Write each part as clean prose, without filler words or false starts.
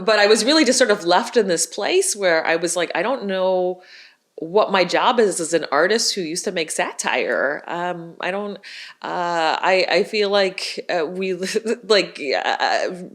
But I was really just sort of left in this place where I was like, I don't know what my job is as an artist who used to make satire. I don't. I feel like we like.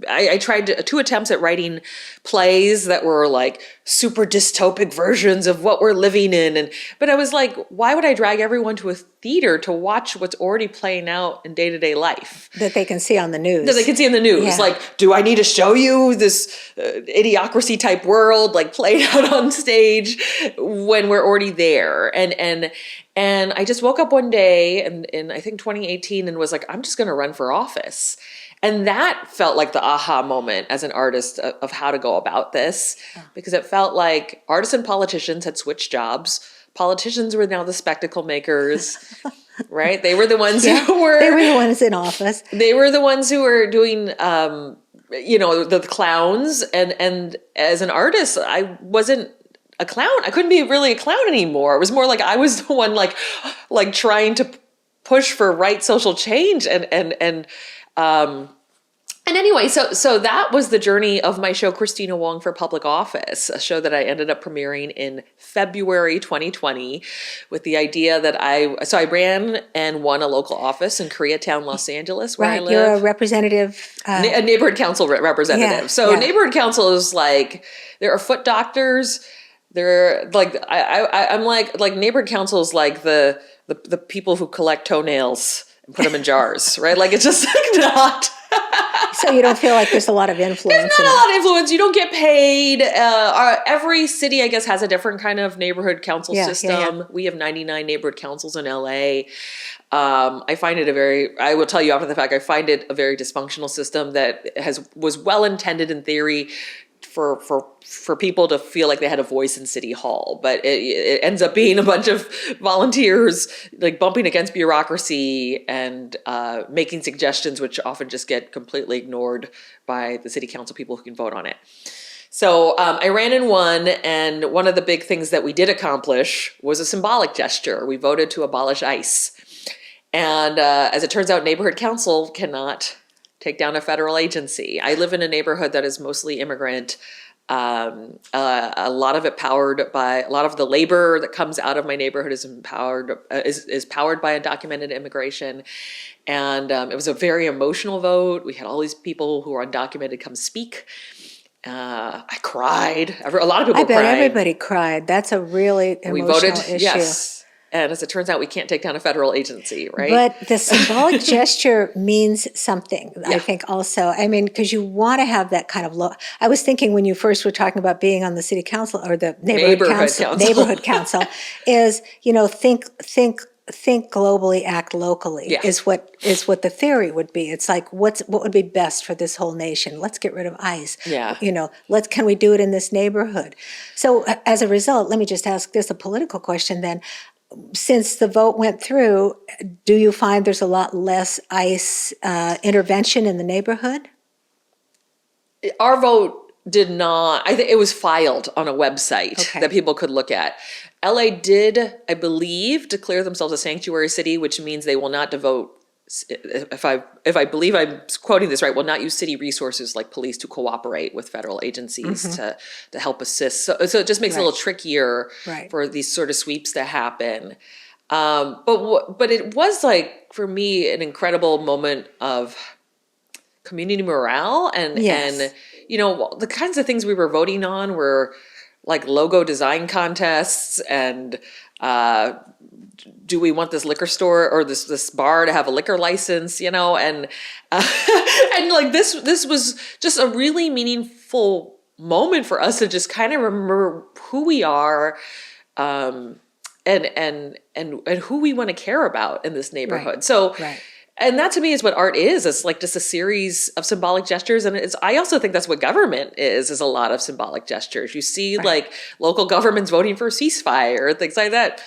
I tried two attempts at writing plays that were like super dystopic versions of what we're living in, but I was like, why would I drag everyone to a theater to watch what's already playing out in day-to-day life that they can see on the news? That they can see in the news. Yeah. Like, do I need to show you this idiocracy type world like played out on stage when we're already there? And I just woke up one day in I think 2018 and was like, I'm just going to run for office. And that felt like the aha moment as an artist of how to go about this, because it felt like artists and politicians had switched jobs. Politicians were now the spectacle makers, right? They were the ones who were... They were the ones in office. They were the ones who were doing, the clowns. And as an artist, I wasn't a clown. I couldn't be really a clown anymore. It was more like I was the one like trying to push for right social change and anyway, so that was the journey of my show, Kristina Wong for Public Office, a show that I ended up premiering in February 2020 with the idea that I ran and won a local office in Koreatown, Los Angeles, where I live. You're a representative. A neighborhood council representative. Neighborhood council is like, there are foot doctors. They're like, I'm like neighborhood council is like the people who collect toenails and put them in jars, right? Like it's just like not... So you don't feel like there's a lot of influence? There's not a lot of influence. You don't get paid. Every city, I guess, has a different kind of neighborhood council system. Yeah. We have 99 neighborhood councils in LA. I find it I will tell you after the fact, I find it a very dysfunctional system that was well intended in theory for people to feel like they had a voice in City Hall, but it ends up being a bunch of volunteers like bumping against bureaucracy and making suggestions, which often just get completely ignored by the city council people who can vote on it. So I ran and won, and one of the big things that we did accomplish was a symbolic gesture. We voted to abolish ICE. And as it turns out, neighborhood council cannot take down a federal agency. I live in a neighborhood that is mostly immigrant. A lot of it powered by a lot of the labor that comes out of my neighborhood is powered by undocumented immigration. And it was a very emotional vote. We had all these people who were undocumented come speak. I cried. A lot of people cried. I bet everybody cried. That's a really emotional issue. Yes. And as it turns out, we can't take down a federal agency, right? But the symbolic gesture means something, I think also. I mean, because you want to have that kind of I was thinking when you first were talking about being on the city council or the neighborhood council is, think globally, act locally is what the theory would be. It's like, what would be best for this whole nation? Let's get rid of ICE. Yeah. Can we do it in this neighborhood? So as a result, let me just ask this, a political question then. Since the vote went through, do you find there's a lot less ICE intervention in the neighborhood? Our vote did not. I think it was filed on a website that people could look at. LA did, I believe, declare themselves a sanctuary city, which means they will not devote, if I believe I'm quoting this right, will not use city resources like police to cooperate with federal agencies to help assist. So it just makes it a little trickier for these sort of sweeps to happen. But it was like, for me, an incredible moment of community morale and the kinds of things we were voting on were like logo design contests and do we want this liquor store or this bar to have a liquor license, and like this was just a really meaningful moment for us to just kind of remember who we are and who we want to care about in this neighborhood. And that to me is what art is. It's like just a series of symbolic gestures. And I also think that's what government is a lot of symbolic gestures. You see like local governments voting for a ceasefire, things like that.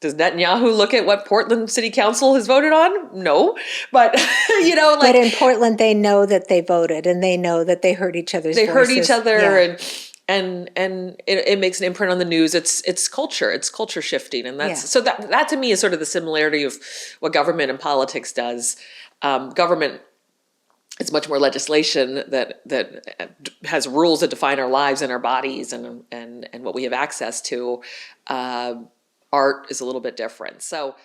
Does Netanyahu look at what Portland City Council has voted on? No. But, But in Portland, they know that they voted and they know that they heard each other's voices. They heard each other and it makes an imprint on the news. It's culture shifting. And so that to me is sort of the similarity of what government and politics does. Government, it's much more legislation that has rules that define our lives and our bodies and what we have access to. Art is a little bit different. So